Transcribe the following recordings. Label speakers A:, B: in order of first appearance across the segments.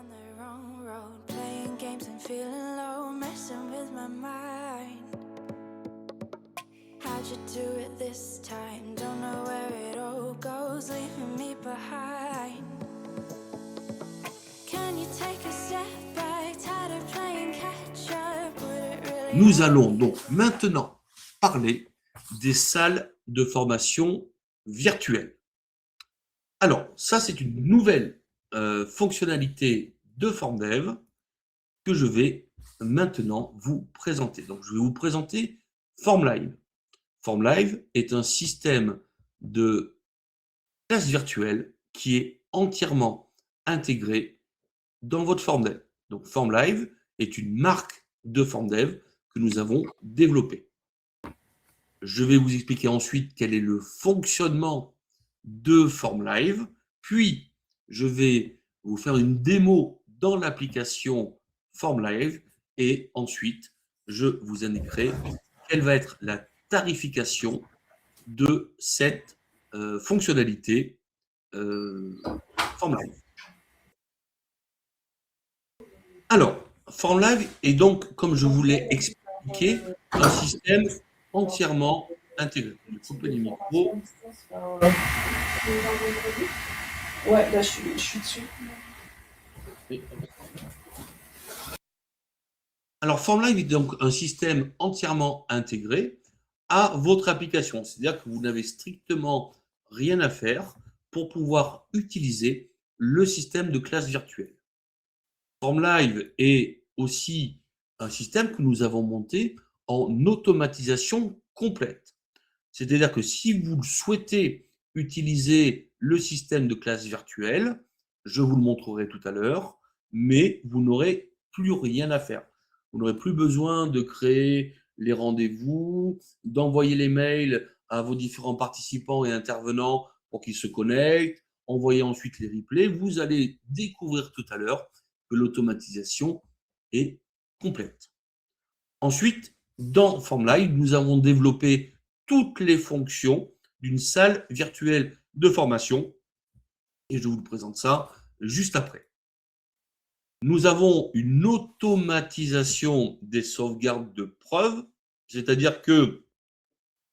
A: down the wrong road, playing games and feeling low, messing with my mind. How'd you do it this time? Don't know where it all goes, leaving me behind. Can you take a step back? Tired of playing catch up. Would it really
B: Nous allons donc maintenant parler des salles de formation virtuelles. Alors, ça, c'est une nouvelle fonctionnalité de FormDev que je vais maintenant vous présenter. Donc, je vais vous présenter FormLive. FormLive est un système de classe virtuelle qui est entièrement intégré dans votre FormDev. Donc, FormLive est une marque de FormDev que nous avons développée. Je vais vous expliquer ensuite quel est le fonctionnement de FormLive, puis je vais vous faire une démo dans l'application FormLive et ensuite je vous indiquerai quelle va être la tarification de cette fonctionnalité FormLive. Alors, FormLive est donc, comme je vous l'ai expliqué, un système entièrement intégré. Je vais couper les micros.
C: Ouais, là, je suis dessus.
B: Alors, FormLive est donc un système entièrement intégré à votre application. C'est-à-dire que vous n'avez strictement rien à faire pour pouvoir utiliser le système de classe virtuelle. FormLive est aussi un système que nous avons monté en automatisation complète. C'est-à-dire que si vous souhaitez utiliser le système de classe virtuelle, je vous le montrerai tout à l'heure, mais vous n'aurez plus rien à faire. Vous n'aurez plus besoin de créer les rendez-vous, d'envoyer les mails à vos différents participants et intervenants pour qu'ils se connectent, envoyer ensuite les replays. Vous allez découvrir tout à l'heure que l'automatisation est complète. Ensuite, dans FormLive, nous avons développé toutes les fonctions d'une salle virtuelle de formation et je vous présente ça juste après. Nous avons une automatisation des sauvegardes de preuves, c'est-à-dire que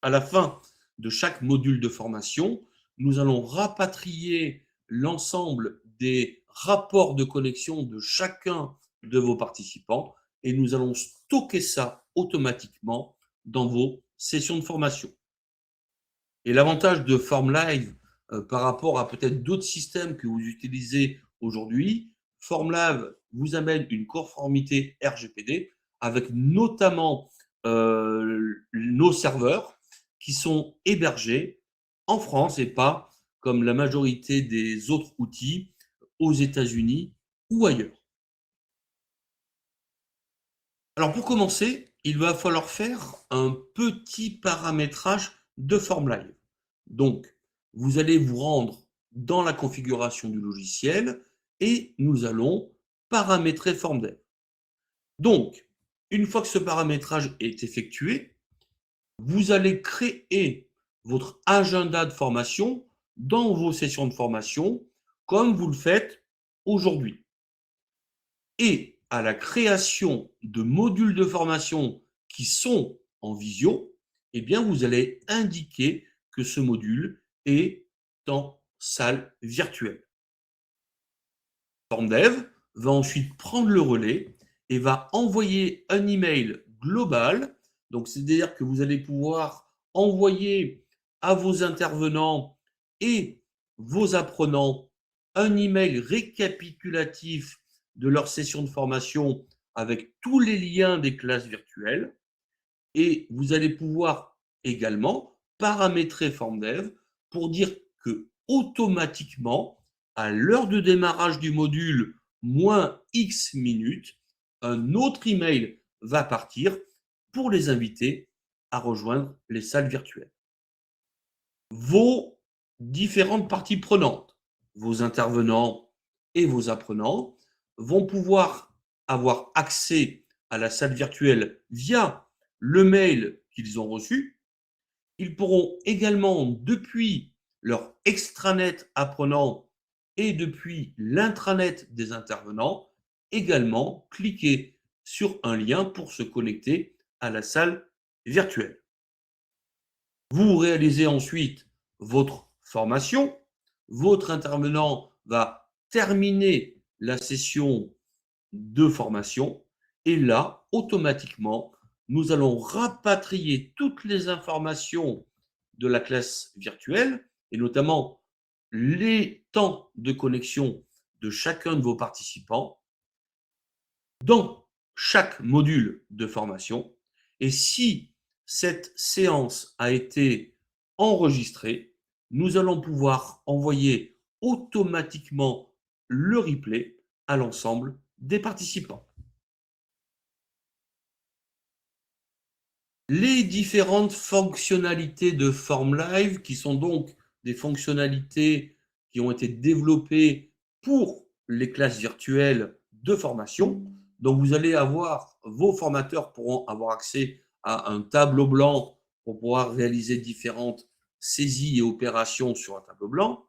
B: à la fin de chaque module de formation, nous allons rapatrier l'ensemble des rapports de connexion de chacun de vos participants et nous allons stocker ça automatiquement dans vos sessions de formation. Et l'avantage de FormLive par rapport à peut-être d'autres systèmes que vous utilisez aujourd'hui, FormLive vous amène une conformité RGPD avec notamment nos serveurs qui sont hébergés en France et pas comme la majorité des autres outils aux États-Unis ou ailleurs. Alors pour commencer, il va falloir faire un petit paramétrage de FormLive. Donc, vous allez vous rendre dans la configuration du logiciel et nous allons paramétrer FormDev. Donc, une fois que ce paramétrage est effectué, vous allez créer votre agenda de formation dans vos sessions de formation comme vous le faites aujourd'hui. Et à la création de modules de formation qui sont en visio, eh bien, vous allez indiquer que ce module est en salle virtuelle. FormDev va ensuite prendre le relais et va envoyer un email global. Donc, c'est-à-dire que vous allez pouvoir envoyer à vos intervenants et vos apprenants un email récapitulatif de leur session de formation avec tous les liens des classes virtuelles. Et vous allez pouvoir également paramétrer FormDev pour dire que automatiquement, à l'heure de démarrage du module, moins X minutes, un autre email va partir pour les inviter à rejoindre les salles virtuelles. Vos différentes parties prenantes, vos intervenants et vos apprenants, vont pouvoir avoir accès à la salle virtuelle via le mail qu'ils ont reçu. Ils pourront également, depuis leur extranet apprenant et depuis l'intranet des intervenants, également cliquer sur un lien pour se connecter à la salle virtuelle. Vous réalisez ensuite votre formation. Votre intervenant va terminer la session de formation et là, automatiquement, nous allons rapatrier toutes les informations de la classe virtuelle et notamment les temps de connexion de chacun de vos participants dans chaque module de formation. Et si cette séance a été enregistrée, nous allons pouvoir envoyer automatiquement le replay à l'ensemble des participants. Les différentes fonctionnalités de FormLive, qui sont donc des fonctionnalités qui ont été développées pour les classes virtuelles de formation. Donc, vous allez avoir, vos formateurs pourront avoir accès à un tableau blanc pour pouvoir réaliser différentes saisies et opérations sur un tableau blanc.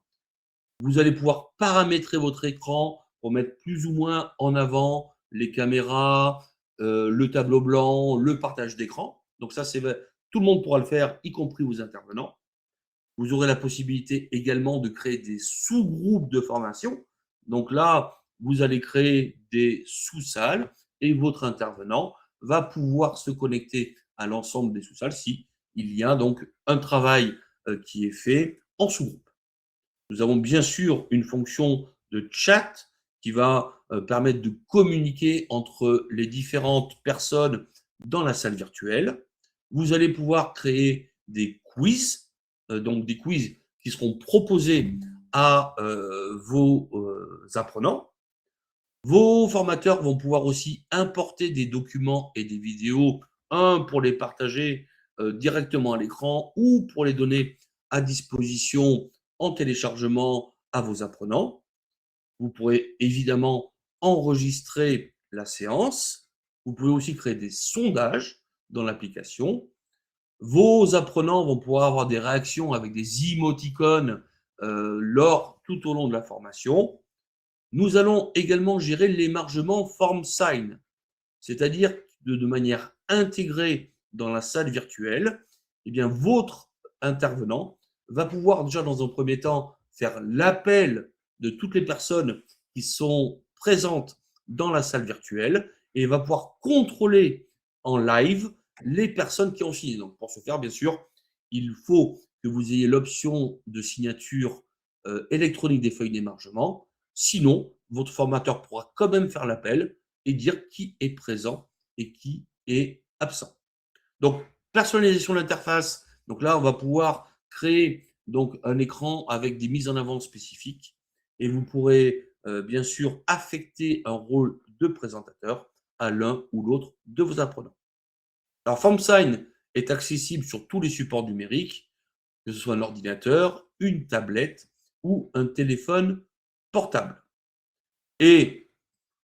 B: Vous allez pouvoir paramétrer votre écran pour mettre plus ou moins en avant les caméras, le tableau blanc, le partage d'écran. Donc ça, tout le monde pourra le faire, y compris vos intervenants. Vous aurez la possibilité également de créer des sous-groupes de formation. Donc là, vous allez créer des sous-salles et votre intervenant va pouvoir se connecter à l'ensemble des sous-salles si il y a donc un travail qui est fait en sous-groupe. Nous avons bien sûr une fonction de chat qui va permettre de communiquer entre les différentes personnes dans la salle virtuelle. Vous allez pouvoir créer des quiz, donc des quiz qui seront proposés à vos apprenants. Vos formateurs vont pouvoir aussi importer des documents et des vidéos, un pour les partager directement à l'écran ou pour les donner à disposition en téléchargement à vos apprenants. Vous pourrez évidemment enregistrer la séance. Vous pouvez aussi créer des sondages dans l'application. Vos apprenants vont pouvoir avoir des réactions avec des émoticônes tout au long de la formation. Nous allons également gérer l'émargement FormSign, c'est-à-dire de manière intégrée dans la salle virtuelle, eh bien, votre intervenant va pouvoir déjà dans un premier temps faire l'appel de toutes les personnes qui sont présentes dans la salle virtuelle et va pouvoir contrôler en live les personnes qui ont signé. Donc pour ce faire, bien sûr, il faut que vous ayez l'option de signature électronique des feuilles d'émargement. Sinon, votre formateur pourra quand même faire l'appel et dire qui est présent et qui est absent. Donc, personnalisation de l'interface. Donc là, on va pouvoir créer donc un écran avec des mises en avant spécifiques et vous pourrez bien sûr affecter un rôle de présentateur à l'un ou l'autre de vos apprenants. Alors, FormSign est accessible sur tous les supports numériques, que ce soit un ordinateur, une tablette ou un téléphone portable. Et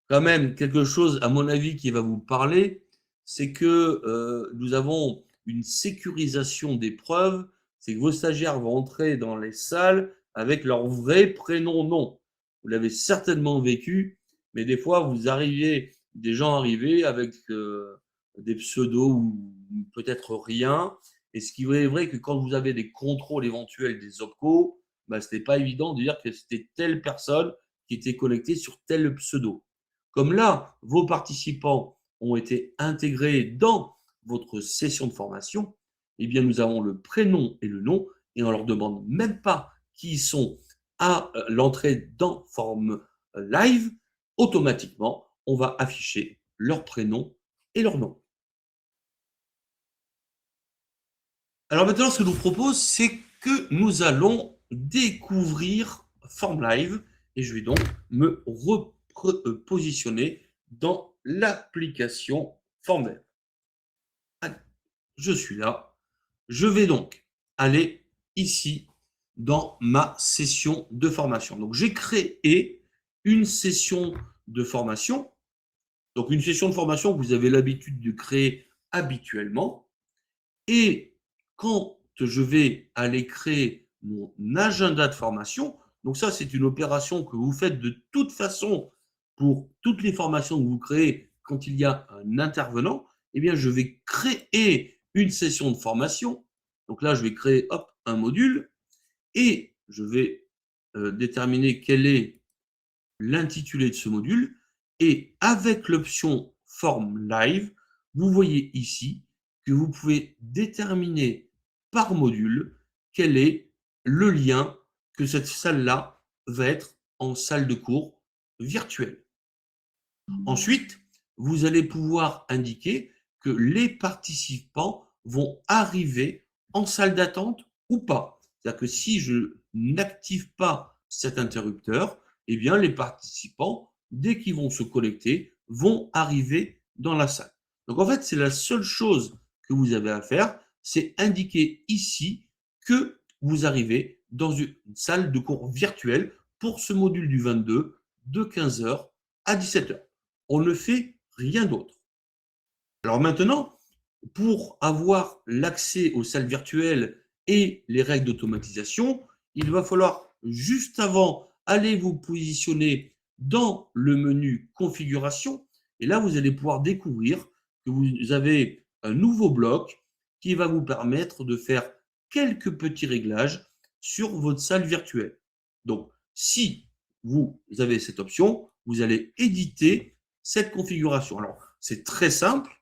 B: quand même, quelque chose, à mon avis, qui va vous parler, c'est que nous avons une sécurisation des preuves, c'est que vos stagiaires vont entrer dans les salles avec leur vrai prénom-nom. Vous l'avez certainement vécu, mais des fois, des gens arrivés avec des pseudos ou peut-être rien. Et ce qui est vrai que quand vous avez des contrôles éventuels des OPCO, ce n'était pas évident de dire que c'était telle personne qui était connectée sur tel pseudo. Comme là, vos participants ont été intégrés dans votre session de formation, eh bien, nous avons le prénom et le nom et on ne leur demande même pas qui ils sont à l'entrée dans FormLive. Automatiquement, on va afficher leur prénom et leur nom. Alors maintenant, ce que je vous propose, c'est que nous allons découvrir FormLive et je vais donc me repositionner dans l'application FormWeb. Je suis là. Je vais donc aller ici dans ma session de formation. Donc, j'ai créé une session de formation. Donc, une session de formation que vous avez l'habitude de créer habituellement. Et quand je vais aller créer mon agenda de formation, Donc ça, c'est une opération que vous faites de toute façon pour toutes les formations que vous créez quand il y a un intervenant. Eh bien, je vais créer une session de formation. Donc là, je vais créer hop, un module et je vais déterminer quel est l'intitulé de ce module. Et avec l'option Forme Live, vous voyez ici que vous pouvez déterminer par module quel est le lien que cette salle-là va être en salle de cours virtuelle. Ensuite, vous allez pouvoir indiquer que les participants vont arriver en salle d'attente ou pas. C'est-à-dire que si je n'active pas cet interrupteur, eh bien les participants, dès qu'ils vont se connecter, vont arriver dans la salle. Donc en fait, c'est la seule chose que vous avez à faire, c'est indiquer ici que vous arrivez dans une salle de cours virtuelle pour ce module du 22 de 15h à 17h. On ne fait rien d'autre. Alors maintenant, pour avoir l'accès aux salles virtuelles et les règles d'automatisation, il va falloir juste avant aller vous positionner dans le menu configuration et là vous allez pouvoir découvrir que vous avez un nouveau bloc qui va vous permettre de faire quelques petits réglages sur votre salle virtuelle. Donc si vous avez cette option, vous allez éditer cette configuration. Alors c'est très simple.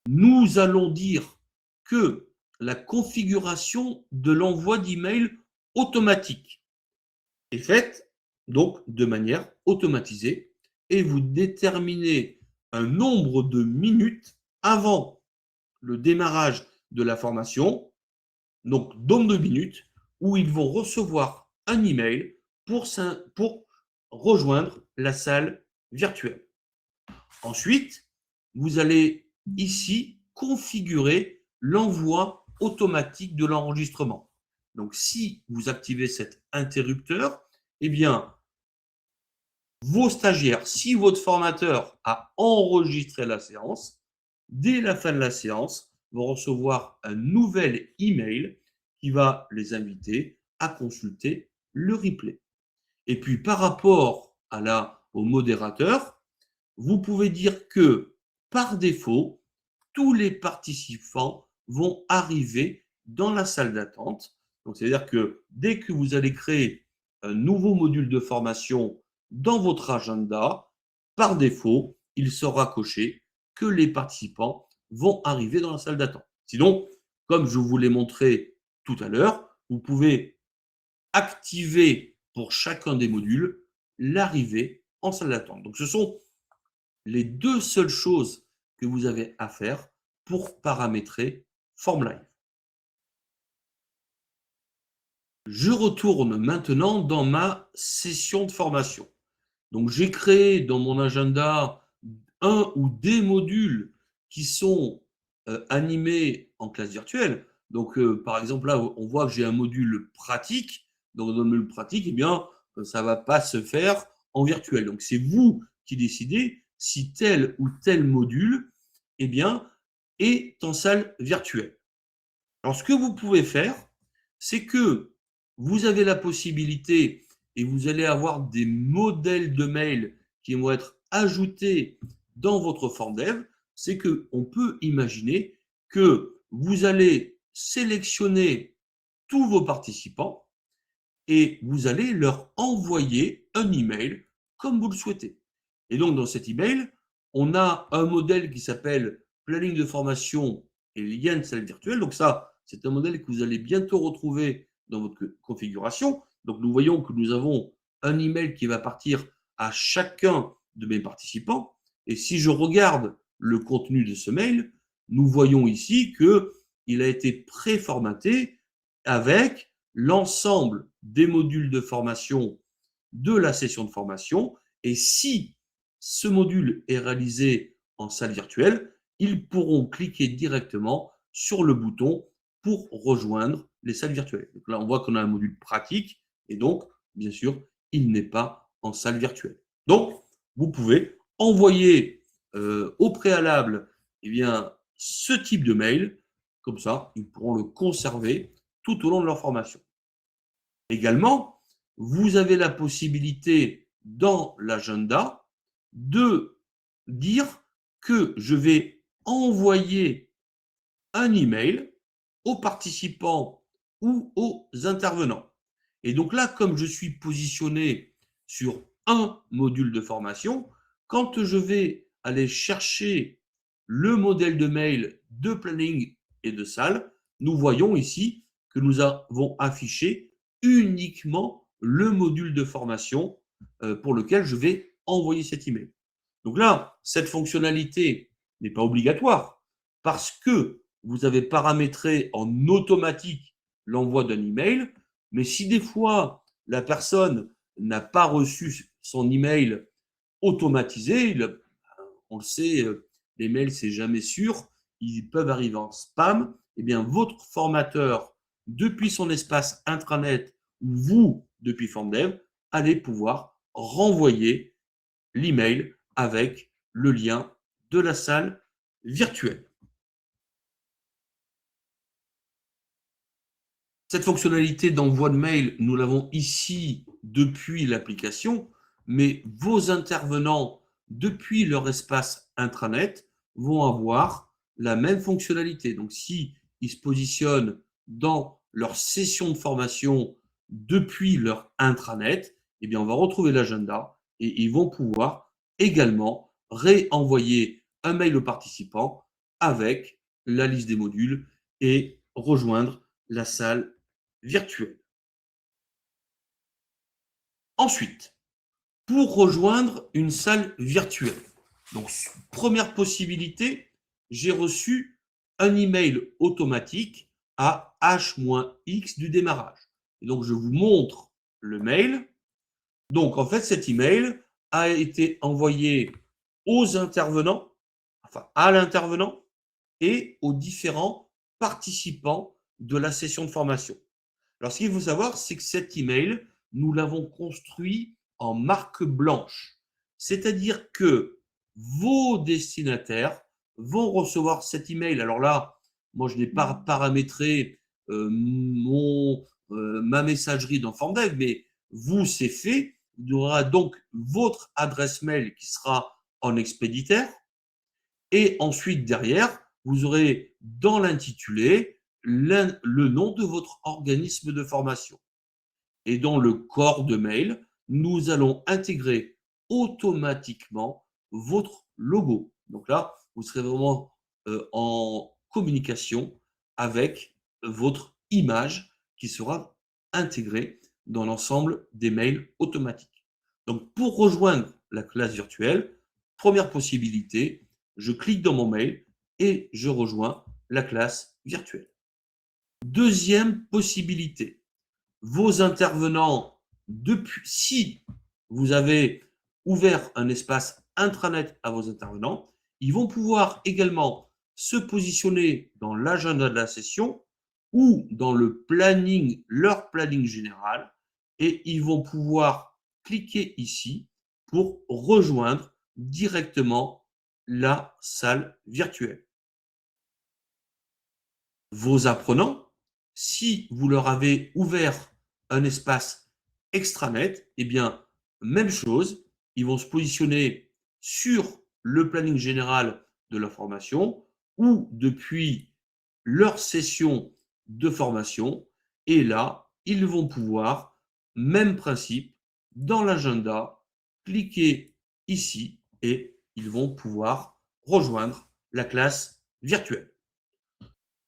B: Nous allons dire que la configuration de l'envoi d'email automatique est faite donc de manière automatisée et vous déterminez un nombre de minutes avant le démarrage de la formation, donc nombre de minutes où ils vont recevoir un email pour rejoindre la salle virtuelle. Ensuite, vous allez ici configurer l'envoi automatique de l'enregistrement. Donc, si vous activez cet interrupteur, eh bien, vos stagiaires, si votre formateur a enregistré la séance, dès la fin de la séance, vont recevoir un nouvel email qui va les inviter à consulter le replay. Et puis, par rapport au modérateur, vous pouvez dire que, par défaut, tous les participants vont arriver dans la salle d'attente. Donc, c'est-à-dire que dès que vous allez créer un nouveau module de formation dans votre agenda, par défaut, il sera coché que les participants vont arriver dans la salle d'attente. Sinon, comme je vous l'ai montré tout à l'heure, vous pouvez activer pour chacun des modules l'arrivée en salle d'attente. Donc, ce sont les deux seules choses que vous avez à faire pour paramétrer FormLive. Je retourne maintenant dans ma session de formation. Donc, j'ai créé dans mon agenda un ou des modules qui sont animés en classe virtuelle. Donc, par exemple, là, on voit que j'ai un module pratique. Donc, dans le module pratique, eh bien, ça ne va pas se faire en virtuel. Donc, c'est vous qui décidez si tel ou tel module, eh bien, est en salle virtuelle. Alors, ce que vous pouvez faire, c'est que vous avez la possibilité et vous allez avoir des modèles de mail qui vont être ajoutés dans votre form dev, c'est qu'on peut imaginer que vous allez sélectionner tous vos participants et vous allez leur envoyer un email comme vous le souhaitez. Et donc, dans cet email, on a un modèle qui s'appelle planning de formation et lien de salle virtuelle. Donc ça, c'est un modèle que vous allez bientôt retrouver dans votre configuration. Donc, nous voyons que nous avons un email qui va partir à chacun de mes participants. Et si je regarde le contenu de ce mail, nous voyons ici qu'il a été préformaté avec l'ensemble des modules de formation de la session de formation. Et si ce module est réalisé en salle virtuelle, ils pourront cliquer directement sur le bouton pour rejoindre les salles virtuelles. Donc là, on voit qu'on a un module pratique et donc, bien sûr, il n'est pas en salle virtuelle. Donc, vous pouvez envoyer au préalable eh bien, ce type de mail. Comme ça, ils pourront le conserver tout au long de leur formation. Également, vous avez la possibilité dans l'agenda de dire que je vais envoyer un email aux participants ou aux intervenants. Et donc là, comme je suis positionné sur un module de formation, quand je vais aller chercher le modèle de mail de planning et de salle, nous voyons ici que nous avons affiché uniquement le module de formation pour lequel je vais envoyer cet email. Donc là, cette fonctionnalité n'est pas obligatoire parce que vous avez paramétré en automatique l'envoi d'un email, mais si des fois la personne n'a pas reçu son email automatisé, on le sait, les mails c'est jamais sûr, ils peuvent arriver en spam, et bien votre formateur depuis son espace intranet ou vous depuis FormDev allez pouvoir renvoyer l'email avec le lien de la salle virtuelle. Cette fonctionnalité d'envoi de mail, nous l'avons ici depuis l'application, mais vos intervenants, depuis leur espace intranet, vont avoir la même fonctionnalité. Donc, si ils se positionnent dans leur session de formation depuis leur intranet, eh bien, on va retrouver l'agenda et ils vont pouvoir également réenvoyer un mail aux participants avec la liste des modules et rejoindre la salle virtuelle. Ensuite, pour rejoindre une salle virtuelle, donc première possibilité, j'ai reçu un email automatique à H-X du démarrage. Et donc, je vous montre le mail. Donc, en fait, cet email a été envoyé aux intervenants, enfin à l'intervenant et aux différents participants de la session de formation. Alors, ce qu'il faut savoir, c'est que cet email, nous l'avons construit en marque blanche. C'est-à-dire que vos destinataires vont recevoir cet email. Alors là, moi, je n'ai pas paramétré ma messagerie dans FormDev, mais vous, c'est fait. Il y aura donc votre adresse mail qui sera en expéditaire. Et ensuite, derrière, vous aurez dans l'intitulé le nom de votre organisme de formation. Et dans le corps de mail, nous allons intégrer automatiquement votre logo. Donc là, vous serez vraiment en communication avec votre image qui sera intégrée dans l'ensemble des mails automatiques. Donc pour rejoindre la classe virtuelle, première possibilité, je clique dans mon mail et je rejoins la classe virtuelle. Deuxième possibilité, vos intervenants, si vous avez ouvert un espace intranet à vos intervenants, ils vont pouvoir également se positionner dans l'agenda de la session ou dans le planning, leur planning général, et ils vont pouvoir cliquer ici pour rejoindre directement la salle virtuelle. Vos apprenants, si vous leur avez ouvert un espace extranet, eh bien, même chose, ils vont se positionner sur le planning général de la formation ou depuis leur session de formation. Et là, ils vont pouvoir, même principe, dans l'agenda, cliquer ici et ils vont pouvoir rejoindre la classe virtuelle.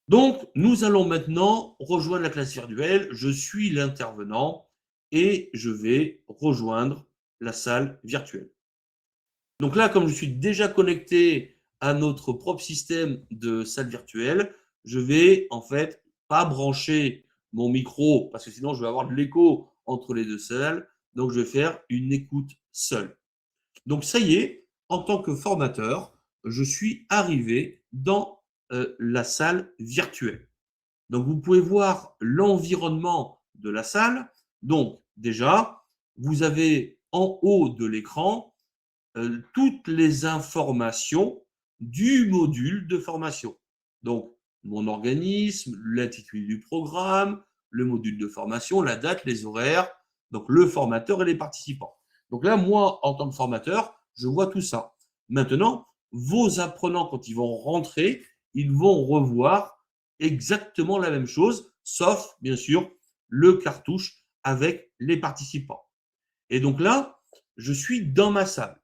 B: Donc, nous allons maintenant rejoindre la classe virtuelle. Je suis l'intervenant et je vais rejoindre la salle virtuelle. Donc là, comme je suis déjà connecté à notre propre système de salle virtuelle, je vais en fait pas brancher mon micro parce que sinon je vais avoir de l'écho entre les deux salles. Donc, je vais faire une écoute seule. Donc, ça y est, en tant que formateur, je suis arrivé dans la salle virtuelle. Donc, vous pouvez voir l'environnement de la salle. Donc, déjà, vous avez en haut de l'écran toutes les informations du module de formation. Donc, mon organisme, l'intitulé du programme, le module de formation, la date, les horaires, Donc, le formateur et les participants. Donc là, moi, en tant que formateur, je vois tout ça. Maintenant, vos apprenants, quand ils vont rentrer, ils vont revoir exactement la même chose, sauf, bien sûr, le cartouche avec les participants. Et donc là, je suis dans ma salle.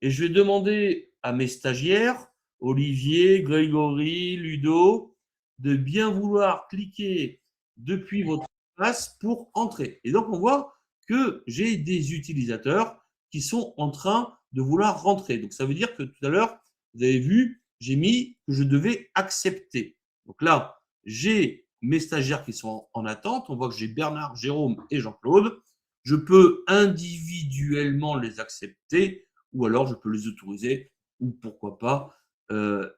B: Et je vais demander à mes stagiaires, Olivier, Grégory, Ludo, de bien vouloir cliquer depuis votre place pour entrer. Et donc, on voit que j'ai des utilisateurs qui sont en train de vouloir rentrer. Donc, ça veut dire que tout à l'heure, vous avez vu, j'ai mis que je devais accepter. Donc là, j'ai mes stagiaires qui sont en attente. On voit que j'ai Bernard, Jérôme et Jean-Claude. Je peux individuellement les accepter ou alors je peux les autoriser ou pourquoi pas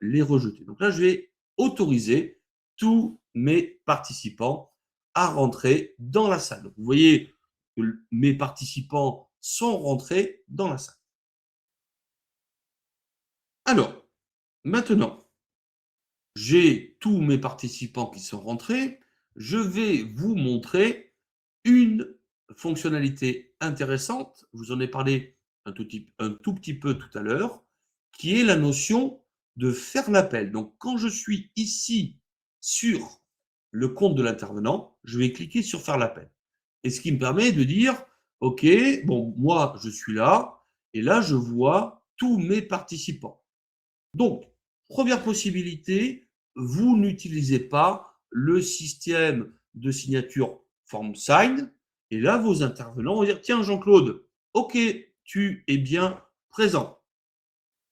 B: les rejeter. Donc là, je vais autoriser tous mes participants à rentrer dans la salle. Donc, vous voyez que mes participants sont rentrés dans la salle. Alors, maintenant, j'ai tous mes participants qui sont rentrés. Je vais vous montrer une fonctionnalité intéressante. Je vous en ai parlé un tout petit peu tout à l'heure, qui est la notion de faire l'appel. Donc, quand je suis ici sur le compte de l'intervenant, je vais cliquer sur faire l'appel. Et ce qui me permet de dire, OK, bon, moi, je suis là, et là, je vois tous mes participants. Donc, première possibilité, vous n'utilisez pas le système de signature FormSign. Et là, vos intervenants vont dire, tiens, Jean-Claude, OK, tu es bien présent.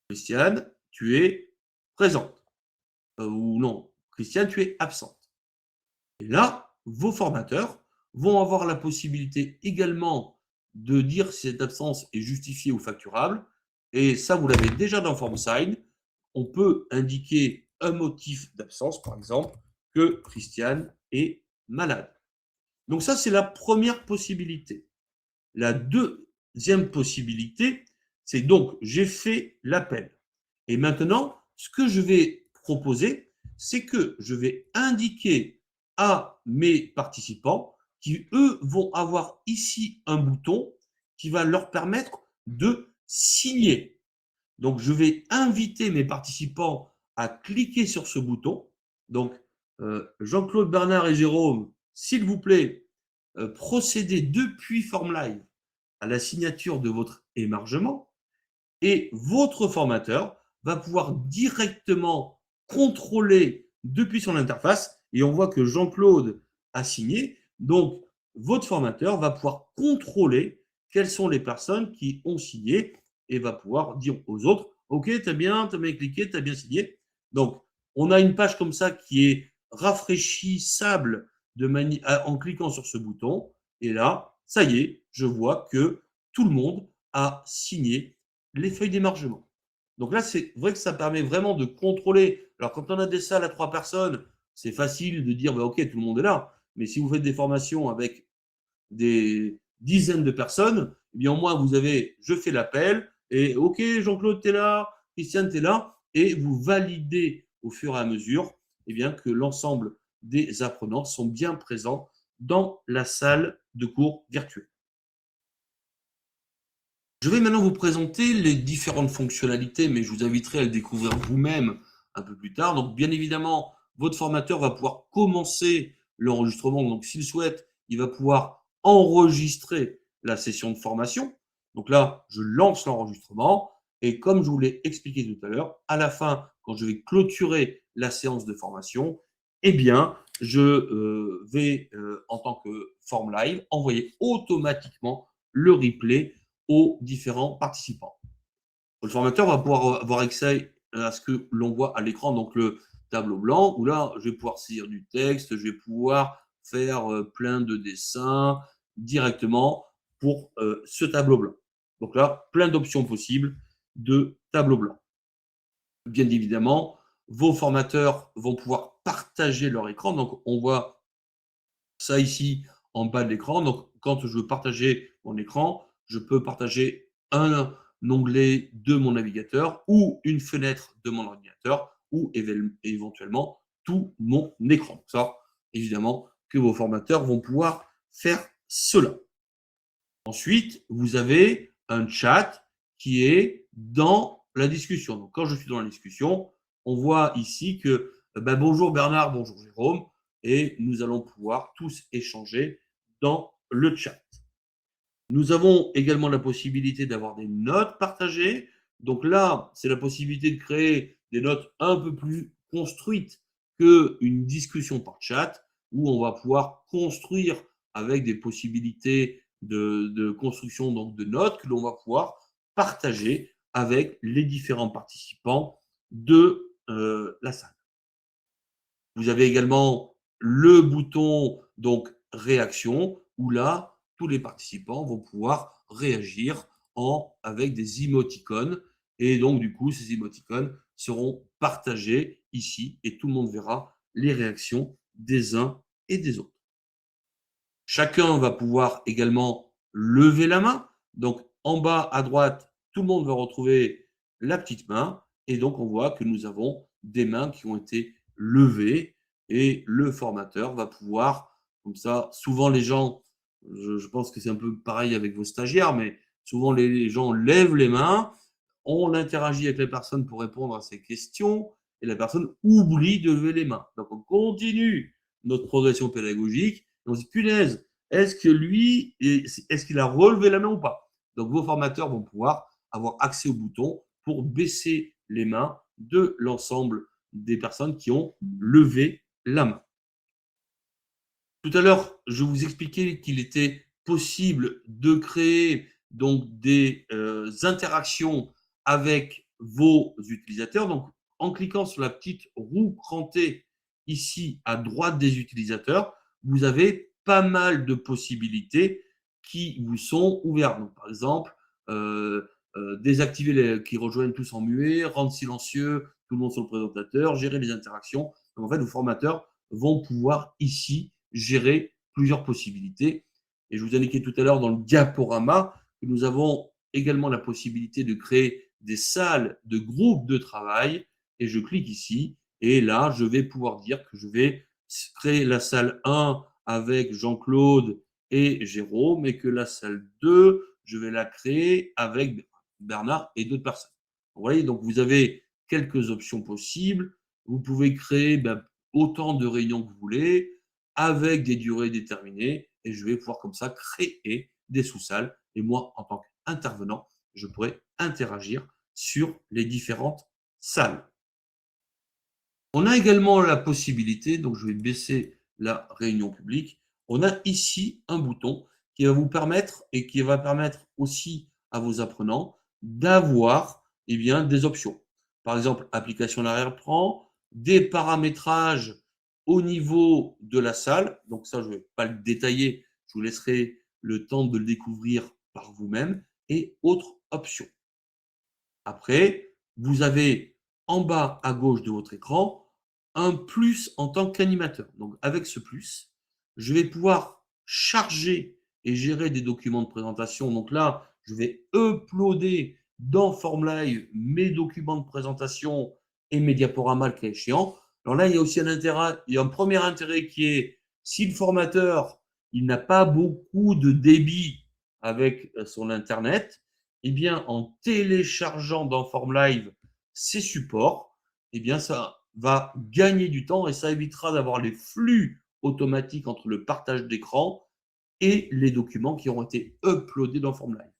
B: Christiane, tu es présente. Ou non, Christiane, tu es absente. Et là, vos formateurs vont avoir la possibilité également de dire si cette absence est justifiée ou facturable. Et ça, vous l'avez déjà dans FormSign. On peut indiquer un motif d'absence, par exemple, que Christiane est malade. Donc ça, c'est la première possibilité. La deuxième possibilité, c'est donc j'ai fait l'appel. Et maintenant, ce que je vais proposer, c'est que je vais indiquer à mes participants qui, eux, vont avoir ici un bouton qui va leur permettre de signer. Donc, je vais inviter mes participants à cliquer sur ce bouton. Donc, Jean-Claude, Bernard et Jérôme, s'il vous plaît, procédez depuis FormLive à la signature de votre émargement et votre formateur va pouvoir directement contrôler depuis son interface et on voit que Jean-Claude a signé. Donc, votre formateur va pouvoir contrôler quelles sont les personnes qui ont signé et va pouvoir dire aux autres, OK, tu as bien cliqué, tu as bien signé. Donc, on a une page comme ça qui est rafraîchissable en cliquant sur ce bouton. Et là, ça y est, je vois que tout le monde a signé les feuilles d'émargement. Donc là, c'est vrai que ça permet vraiment de contrôler. Alors, quand on a des salles à 3 personnes, c'est facile de dire, bah, OK, tout le monde est là. Mais si vous faites des formations avec des dizaines de personnes, eh bien, au moins, vous avez, je fais l'appel, et OK, Jean-Claude, tu es là, Christiane, tu es là, et vous validez au fur et à mesure eh bien, que l'ensemble des apprenants sont bien présents dans la salle de cours virtuelle. Je vais maintenant vous présenter les différentes fonctionnalités, mais je vous inviterai à le découvrir vous-même un peu plus tard. Donc, bien évidemment, votre formateur va pouvoir commencer l'enregistrement. Donc, s'il souhaite, il va pouvoir enregistrer la session de formation. Donc là, je lance l'enregistrement. Et comme je vous l'ai expliqué tout à l'heure, à la fin, quand je vais clôturer la séance de formation, eh bien, je vais, en tant que forme live, envoyer automatiquement le replay aux différents participants. Le formateur va pouvoir avoir accès à ce que l'on voit à l'écran, donc le tableau blanc, où là, je vais pouvoir saisir du texte, je vais pouvoir faire plein de dessins directement pour ce tableau blanc. Donc là, plein d'options possibles de tableau blanc. Bien évidemment, vos formateurs vont pouvoir partager leur écran. Donc, on voit ça ici en bas de l'écran. Donc, quand je veux partager mon écran, je peux partager un onglet de mon navigateur ou une fenêtre de mon ordinateur ou éventuellement tout mon écran. Ça, évidemment, que vos formateurs vont pouvoir faire cela. Ensuite, vous avez un chat qui est dans la discussion. Donc, quand je suis dans la discussion, on voit ici que bonjour Bernard, bonjour Jérôme, et nous allons pouvoir tous échanger dans le chat. Nous avons également la possibilité d'avoir des notes partagées. Donc là, c'est la possibilité de créer des notes un peu plus construites qu'une discussion par chat, où on va pouvoir construire avec des possibilités de construction donc de notes que l'on va pouvoir partager avec les différents participants de la salle. Vous avez également le bouton donc réaction où là, tous les participants vont pouvoir réagir avec des émoticônes. Et donc, du coup, ces émoticônes seront partagés ici et tout le monde verra les réactions des uns et des autres. Chacun va pouvoir également lever la main. Donc, en bas à droite, tout le monde va retrouver la petite main. Et donc, on voit que nous avons des mains qui ont été levées. Et le formateur va pouvoir, comme ça, souvent les gens, je pense que c'est un peu pareil avec vos stagiaires, mais souvent les gens lèvent les mains, on interagit avec les personnes pour répondre à ces questions, et la personne oublie de lever les mains. Donc, on continue notre progression pédagogique, et on se dit, punaise, est-ce qu'il a relevé la main ou pas? Donc, vos formateurs vont pouvoir avoir accès au bouton pour baisser les mains de l'ensemble des personnes qui ont levé la main. Tout à l'heure, je vous expliquais qu'il était possible de créer donc des interactions avec vos utilisateurs. Donc, en cliquant sur la petite roue crantée ici à droite des utilisateurs, vous avez pas mal de possibilités qui vous sont ouvertes. Donc, par exemple, désactiver les qui rejoignent tous en muet, rendre silencieux tout le monde sur le présentateur, gérer les interactions. Donc, en fait, vos formateurs vont pouvoir ici gérer plusieurs possibilités. Et je vous indiquais tout à l'heure dans le diaporama que nous avons également la possibilité de créer des salles de groupes de travail. Et je clique ici. Et là, je vais pouvoir dire que je vais créer la salle 1 avec Jean-Claude et Jérôme, et que la salle 2, je vais la créer avec Bernard et d'autres personnes. Vous voyez, donc vous avez quelques options possibles. Vous pouvez créer autant de réunions que vous voulez, avec des durées déterminées, et je vais pouvoir comme ça créer des sous-salles. Et moi, en tant qu'intervenant, je pourrais interagir sur les différentes salles. On a également la possibilité, donc je vais baisser la réunion publique, on a ici un bouton qui va vous permettre et qui va permettre aussi à vos apprenants d'avoir des options. Par exemple, application d'arrière-plan, des paramétrages au niveau de la salle. Donc ça, je ne vais pas le détailler, je vous laisserai le temps de le découvrir par vous-même. Et autres options. Après, vous avez en bas à gauche de votre écran un plus en tant qu'animateur. Donc avec ce plus, je vais pouvoir charger et gérer des documents de présentation. Donc là, je vais uploader dans Formlive mes documents de présentation et mes diaporamas le cas échéant. Alors là, il y a aussi un intérêt, il y a un premier intérêt qui est si le formateur il n'a pas beaucoup de débit avec son internet, eh bien en téléchargeant dans Formlive ces supports, eh bien ça va gagner du temps et ça évitera d'avoir les flux automatiques entre le partage d'écran et les documents qui auront été uploadés dans Formlive.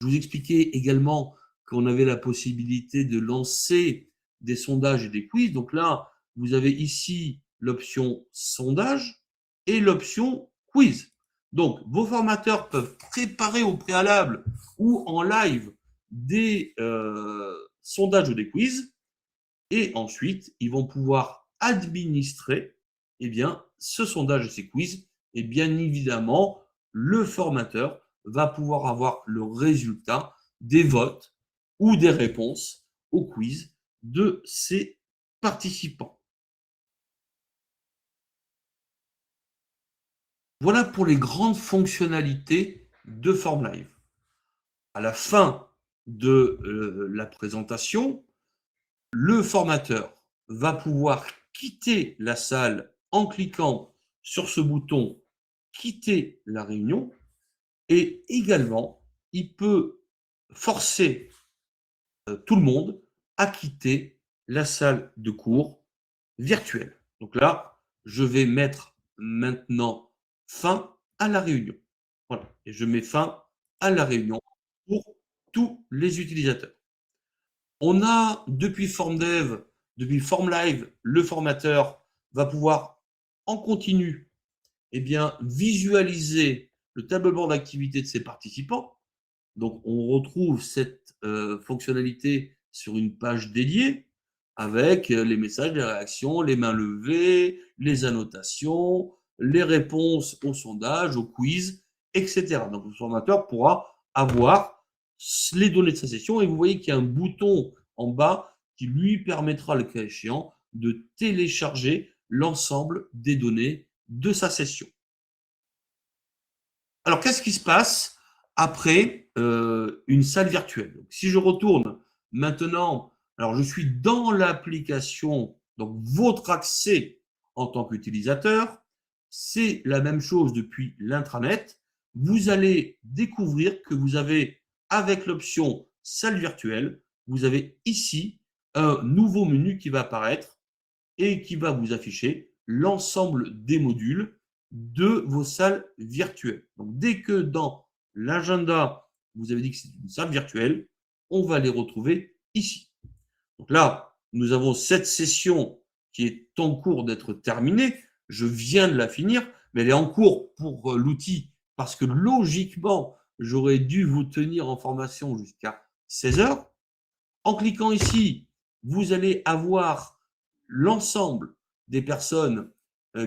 B: Je vous expliquais également qu'on avait la possibilité de lancer des sondages et des quiz. Donc là, vous avez ici l'option sondage et l'option quiz. Donc, vos formateurs peuvent préparer au préalable ou en live des sondages ou des quiz. Et ensuite, ils vont pouvoir administrer ce sondage et ces quiz. Et bien évidemment, le formateur va pouvoir avoir le résultat des votes ou des réponses au quiz de ses participants. Voilà pour les grandes fonctionnalités de Formlive. À la fin de la présentation, le formateur va pouvoir quitter la salle en cliquant sur ce bouton quitter la réunion Et également, il peut forcer tout le monde à quitter la salle de cours virtuelle. Donc là, je vais mettre maintenant fin à la réunion. Voilà, et je mets fin à la réunion pour tous les utilisateurs. On a depuis FormDev, depuis FormLive, le formateur va pouvoir en continu visualiser le tableau de bord d'activité de ses participants. Donc, on retrouve cette fonctionnalité sur une page dédiée avec les messages, les réactions, les mains levées, les annotations, les réponses au sondage, au quiz, etc. Donc, le formateur pourra avoir les données de sa session et vous voyez qu'il y a un bouton en bas qui lui permettra, le cas échéant, de télécharger l'ensemble des données de sa session. Alors, qu'est-ce qui se passe après une salle virtuelle? Donc, si je retourne maintenant, alors je suis dans l'application, donc votre accès en tant qu'utilisateur, c'est la même chose depuis l'intranet. Vous allez découvrir que vous avez, avec l'option salle virtuelle, vous avez ici un nouveau menu qui va apparaître et qui va vous afficher l'ensemble des modules de vos salles virtuelles. Donc, dès que dans l'agenda, vous avez dit que c'est une salle virtuelle, on va les retrouver ici. Donc là, nous avons cette session qui est en cours d'être terminée. Je viens de la finir, mais elle est en cours pour l'outil parce que logiquement, j'aurais dû vous tenir en formation jusqu'à 16 heures. En cliquant ici, vous allez avoir l'ensemble des personnes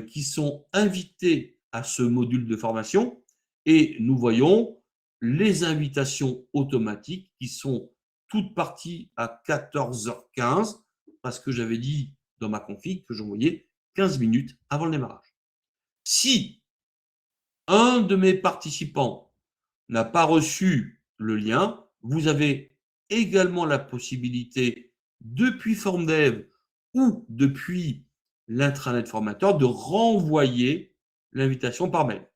B: qui sont invitées à ce module de formation et nous voyons les invitations automatiques qui sont toutes parties à 14h15 parce que j'avais dit dans ma config que j'envoyais 15 minutes avant le démarrage. Si un de mes participants n'a pas reçu le lien, vous avez également la possibilité, depuis FormDev ou depuis l'intranet formateur, de renvoyer l'invitation par mail.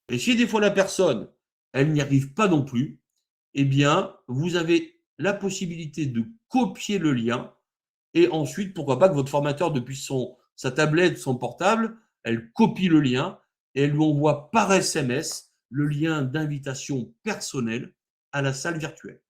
B: Et si des fois la personne, elle n'y arrive pas non plus, eh bien, vous avez la possibilité de copier le lien et ensuite, pourquoi pas que votre formateur, depuis sa tablette, son portable, elle copie le lien et elle lui envoie par SMS le lien d'invitation personnelle à la salle virtuelle.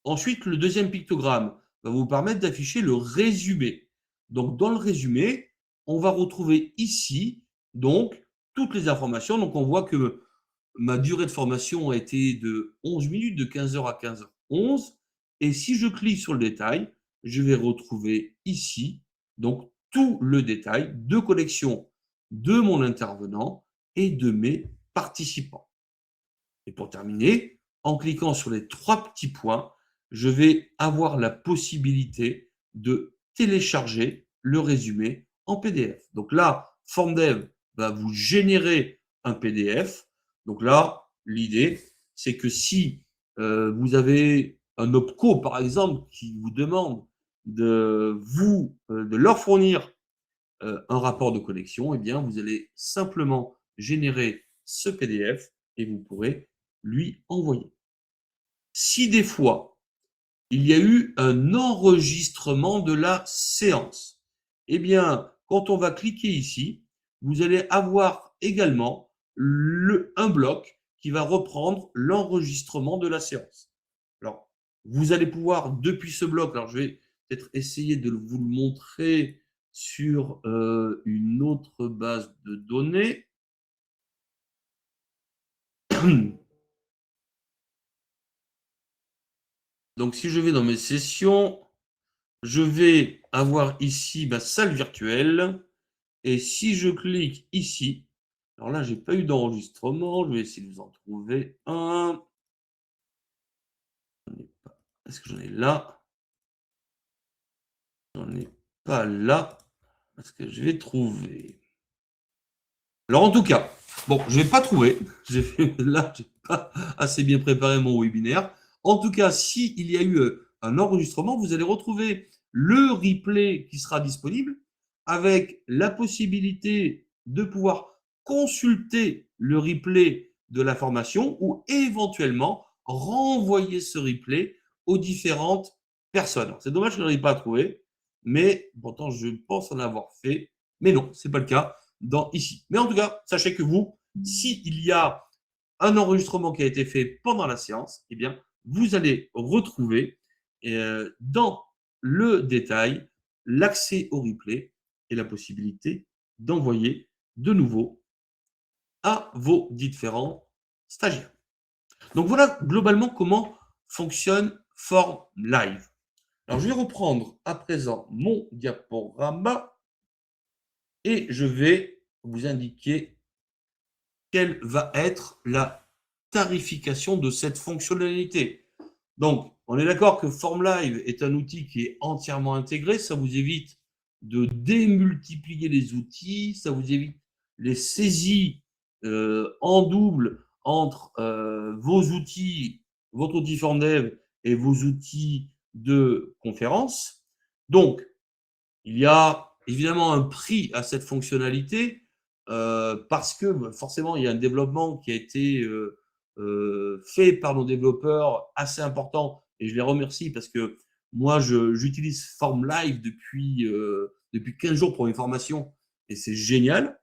B: Ensuite, le deuxième pictogramme va vous permettre d'afficher le résumé. Donc, dans le résumé, on va retrouver ici donc toutes les informations. Donc, on voit que ma durée de formation a été de 11 minutes, de 15h à 15h11. Et si je clique sur le détail, je vais retrouver ici donc tout le détail de collection de mon intervenant et de mes participants. Et pour terminer, en cliquant sur les trois petits points, je vais avoir la possibilité de télécharger le résumé en PDF. Donc là, FormDev va vous générer un PDF. Donc là, l'idée, c'est que si vous avez un OPCO, par exemple, qui vous demande de leur fournir un rapport de collection, eh bien, vous allez simplement générer ce PDF et vous pourrez lui envoyer. Si des fois, il y a eu un enregistrement de la séance, eh bien, quand on va cliquer ici, vous allez avoir également un bloc qui va reprendre l'enregistrement de la séance. Alors, vous allez pouvoir, depuis ce bloc, alors je vais peut-être essayer de vous le montrer sur une autre base de données. Donc, si je vais dans mes sessions, je vais avoir ici ma salle virtuelle. Et si je clique ici, alors là, je n'ai pas eu d'enregistrement. Je vais essayer de vous en trouver un. Est-ce que j'en ai là? J'en ai pas là. Est-ce que je vais trouver? Alors, en tout cas, bon, je ne vais pas trouver. Là, je n'ai pas assez bien préparé mon webinaire. En tout cas, s'il y a eu un enregistrement, vous allez retrouver le replay qui sera disponible avec la possibilité de pouvoir consulter le replay de la formation ou éventuellement renvoyer ce replay aux différentes personnes. C'est dommage que je n'arrive pas à trouver, mais pourtant je pense en avoir fait. Mais non, ce n'est pas le cas ici. Mais en tout cas, sachez que vous, s'il y a un enregistrement qui a été fait pendant la séance, eh bien, vous allez retrouver dans le détail l'accès au replay et la possibilité d'envoyer de nouveau à vos différents stagiaires. Donc voilà globalement comment fonctionne Form Live. Alors je vais reprendre à présent mon diaporama et je vais vous indiquer quelle va être la tarification de cette fonctionnalité. Donc, on est d'accord que FormLive est un outil qui est entièrement intégré. Ça vous évite de démultiplier les outils, ça vous évite les saisies en double entre vos outils, votre outil FormDev et vos outils de conférence. Donc, il y a évidemment un prix à cette fonctionnalité parce que forcément, il y a un développement qui a été fait par nos développeurs assez important et je les remercie parce que moi, j'utilise FormLive depuis 15 jours pour une formation et c'est génial.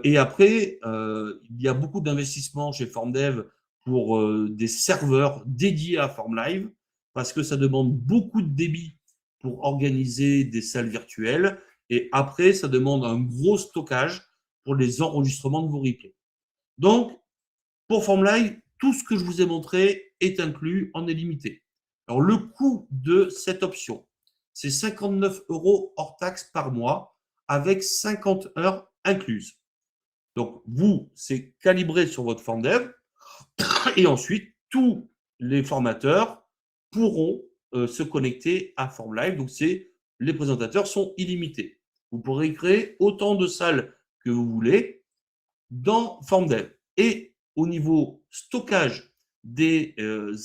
B: Et après, il y a beaucoup d'investissements chez FormDev pour des serveurs dédiés à FormLive parce que ça demande beaucoup de débit pour organiser des salles virtuelles. Et après, ça demande un gros stockage pour les enregistrements de vos replays. Donc, pour FormLive, tout ce que je vous ai montré est inclus en illimité. Alors, le coût de cette option, c'est 59 € hors taxe par mois avec 50 heures incluses. Donc, vous, c'est calibré sur votre FormDev et ensuite, tous les formateurs pourront se connecter à FormLive. Donc, les présentateurs sont illimités. Vous pourrez créer autant de salles que vous voulez dans FormDev. Et au niveau stockage des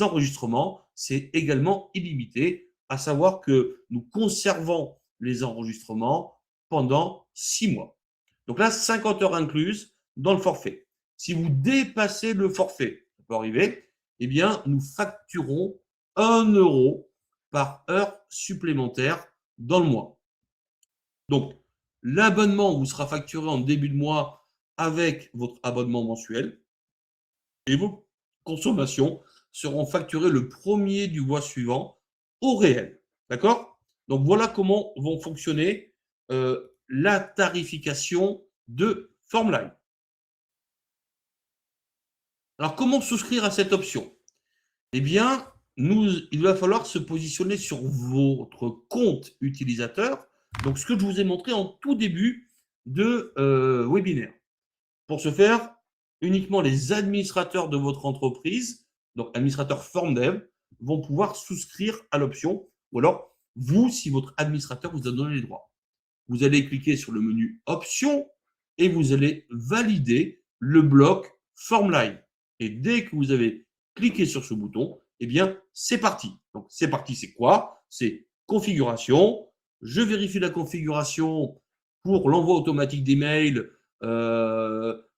B: enregistrements, c'est également illimité, à savoir que nous conservons les enregistrements pendant 6 mois. Donc là, 50 heures incluses dans le forfait. Si vous dépassez le forfait, ça peut arriver, eh bien, nous facturons 1 € par heure supplémentaire dans le mois. Donc, l'abonnement vous sera facturé en début de mois avec votre abonnement mensuel et vos consommations seront facturées le premier du mois suivant au réel. D'accord? Donc, voilà comment vont fonctionner la tarification de FormLive. Alors, comment souscrire à cette option? Eh bien, il va falloir se positionner sur votre compte utilisateur. Donc, ce que je vous ai montré en tout début de webinaire. Pour ce faire, uniquement les administrateurs de votre entreprise, donc administrateurs FormDev, vont pouvoir souscrire à l'option. Ou alors, vous, si votre administrateur vous a donné les droits. Vous allez cliquer sur le menu Options et vous allez valider le bloc FormLive. Et dès que vous avez cliqué sur ce bouton, eh bien, c'est parti. Donc, c'est parti, c'est quoi? C'est configuration. Je vérifie la configuration pour l'envoi automatique des mails,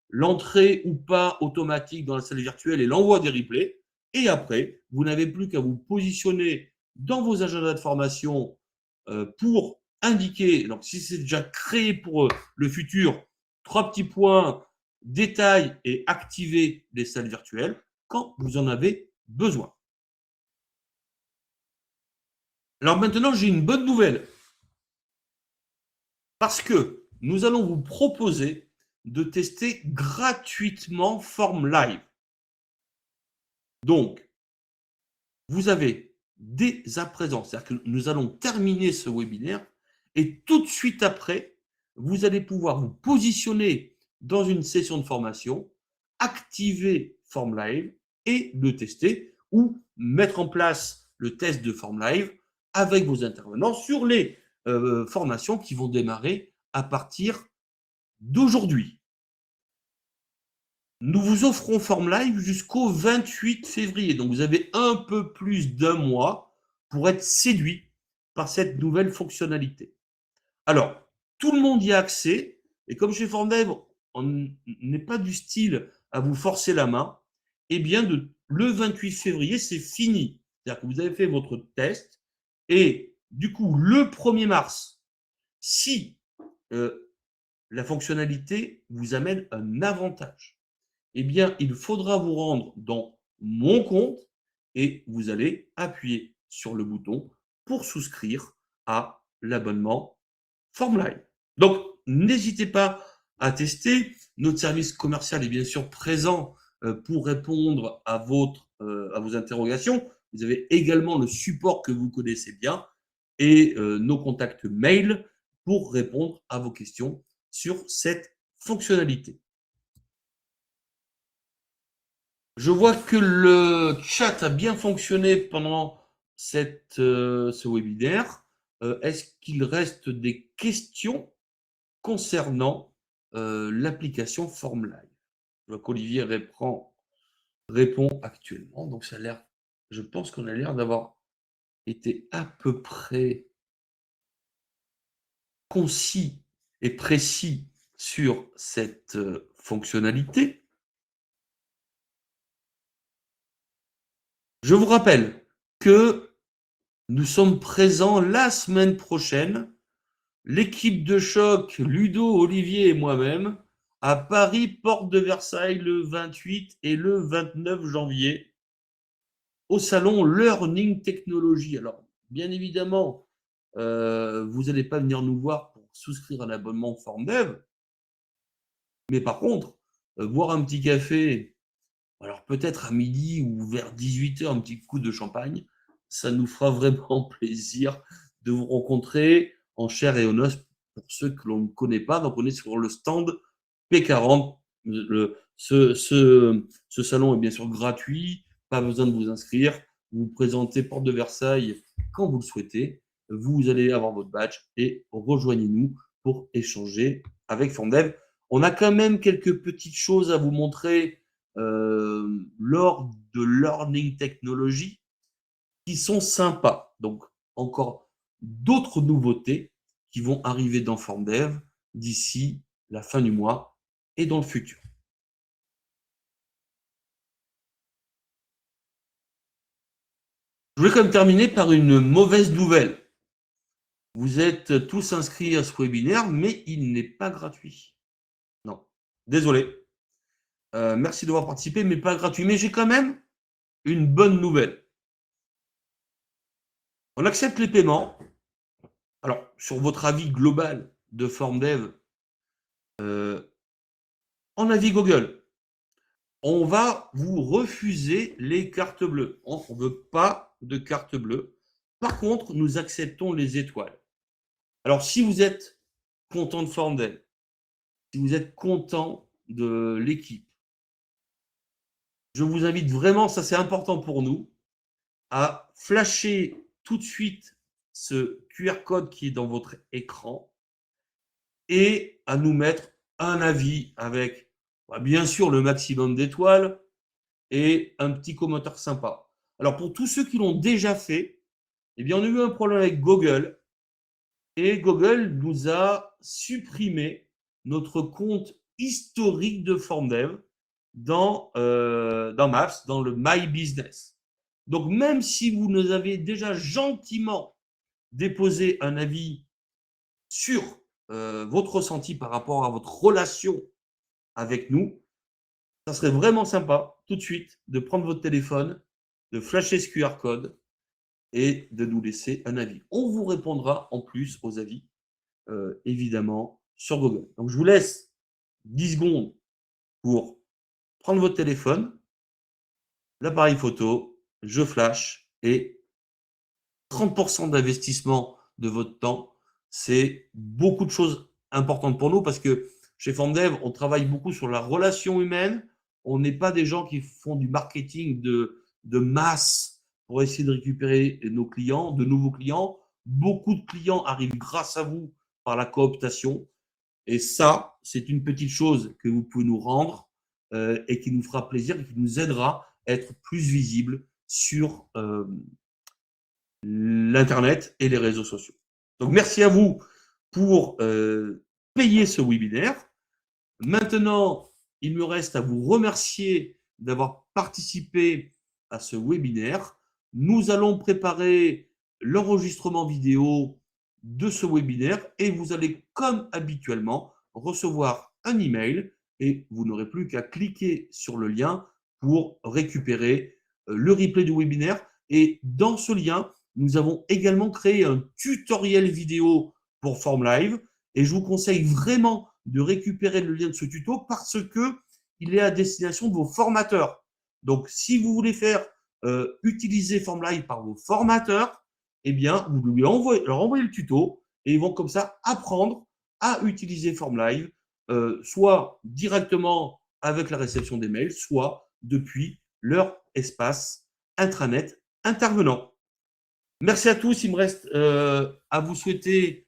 B: l'entrée ou pas automatique dans la salle virtuelle et l'envoi des replays. Et après, vous n'avez plus qu'à vous positionner dans vos agendas de formation pour indiquer, donc si c'est déjà créé pour le futur, 3 petits points, détail et activer les salles virtuelles quand vous en avez besoin. Alors maintenant, j'ai une bonne nouvelle. Parce que nous allons vous proposer de tester gratuitement FormLive. Donc, vous avez dès à présent, c'est-à-dire que nous allons terminer ce webinaire et tout de suite après, vous allez pouvoir vous positionner dans une session de formation, activer FormLive et le tester ou mettre en place le test de FormLive avec vos intervenants sur les formations qui vont démarrer à partir d'aujourd'hui. Nous vous offrons FormLive jusqu'au 28 février. Donc, vous avez un peu plus d'1 mois pour être séduit par cette nouvelle fonctionnalité. Alors, tout le monde y a accès. Et comme chez FormDev, on n'est pas du style à vous forcer la main, eh bien, le 28 février, c'est fini. C'est-à-dire que vous avez fait votre test et du coup, le 1er mars, si la fonctionnalité vous amène un avantage, eh bien, il faudra vous rendre dans mon compte et vous allez appuyer sur le bouton pour souscrire à l'abonnement Formline. Donc, n'hésitez pas à tester. Notre service commercial est bien sûr présent pour répondre à vos interrogations. Vous avez également le support que vous connaissez bien et nos contacts mail pour répondre à vos questions sur cette fonctionnalité. Je vois que le chat a bien fonctionné pendant ce webinaire. Est-ce qu'il reste des questions concernant l'application Formline? Je vois qu'Olivier répond actuellement. Donc, je pense qu'on a l'air d'avoir été à peu près concis et précis sur cette fonctionnalité. Je vous rappelle que nous sommes présents la semaine prochaine, l'équipe de choc, Ludo, Olivier et moi-même, à Paris, porte de Versailles, le 28 et le 29 janvier, au salon Learning Technology. Alors, bien évidemment, vous n'allez pas venir nous voir pour souscrire à l'abonnement FormDev, mais par contre, boire un petit café, alors peut-être à midi ou vers 18h, un petit coup de champagne, ça nous fera vraiment plaisir de vous rencontrer en chair et en os pour ceux que l'on ne connaît pas. Donc on est sur le stand P40. Ce salon est bien sûr gratuit, pas besoin de vous inscrire. Vous vous présentez porte de Versailles quand vous le souhaitez. Vous allez avoir votre badge et rejoignez-nous pour échanger avec FormDev. On a quand même quelques petites choses à vous montrer lors de Learning Technology qui sont sympas. Donc, encore d'autres nouveautés qui vont arriver dans FormDev d'ici la fin du mois et dans le futur. Je voulais quand même terminer par une mauvaise nouvelle. Vous êtes tous inscrits à ce webinaire, mais il n'est pas gratuit. Non, désolé. Merci d'avoir participé, mais pas gratuit. Mais j'ai quand même une bonne nouvelle. On accepte les paiements. Alors, sur votre avis global de FormDev, en avis Google, on va vous refuser les cartes bleues. On ne veut pas de carte bleue. Par contre, nous acceptons les étoiles. Alors, si vous êtes content de FormDev, si vous êtes content de l'équipe, je vous invite vraiment, ça c'est important pour nous, à flasher tout de suite ce QR code qui est dans votre écran et à nous mettre un avis avec, bien sûr, le maximum d'étoiles et un petit commentaire sympa. Alors, pour tous ceux qui l'ont déjà fait, eh bien, on a eu un problème avec Google et Google nous a supprimé notre compte historique de FormDev dans Maps, dans le My Business. Donc, même si vous nous avez déjà gentiment déposé un avis sur votre ressenti par rapport à votre relation avec nous, ça serait vraiment sympa tout de suite de prendre votre téléphone, de flasher ce QR code et de nous laisser un avis. On vous répondra en plus aux avis, évidemment, sur Google. Donc, je vous laisse 10 secondes pour prendre votre téléphone, l'appareil photo, je flash et 30% d'investissement de votre temps, c'est beaucoup de choses importantes pour nous parce que chez FormDev, on travaille beaucoup sur la relation humaine. On n'est pas des gens qui font du marketing de masse pour essayer de récupérer nos clients, de nouveaux clients. Beaucoup de clients arrivent grâce à vous par la cooptation. Et ça, c'est une petite chose que vous pouvez nous rendre et qui nous fera plaisir et qui nous aidera à être plus visibles sur l'Internet et les réseaux sociaux. Donc, merci à vous pour payer ce webinaire. Maintenant, il me reste à vous remercier d'avoir participé à ce webinaire. Nous allons préparer l'enregistrement vidéo de ce webinaire et vous allez, comme habituellement, recevoir un email et vous n'aurez plus qu'à cliquer sur le lien pour récupérer le replay du webinaire. Et dans ce lien, nous avons également créé un tutoriel vidéo pour FormLive et je vous conseille vraiment de récupérer le lien de ce tuto parce qu'il est à destination de vos formateurs. Donc, si vous voulez faire utiliser FormLive par vos formateurs, eh bien, vous leur envoyez le tuto et ils vont comme ça apprendre à utiliser FormLive, soit directement avec la réception des mails, soit depuis leur espace intranet intervenant. Merci à tous. Il me reste à vous souhaiter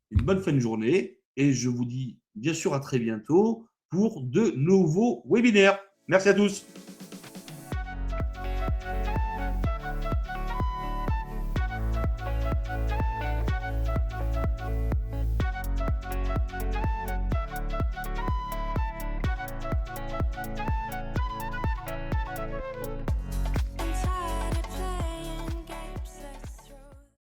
B: une bonne fin de journée et je vous dis bien sûr à très bientôt pour de nouveaux webinaires. Merci à tous.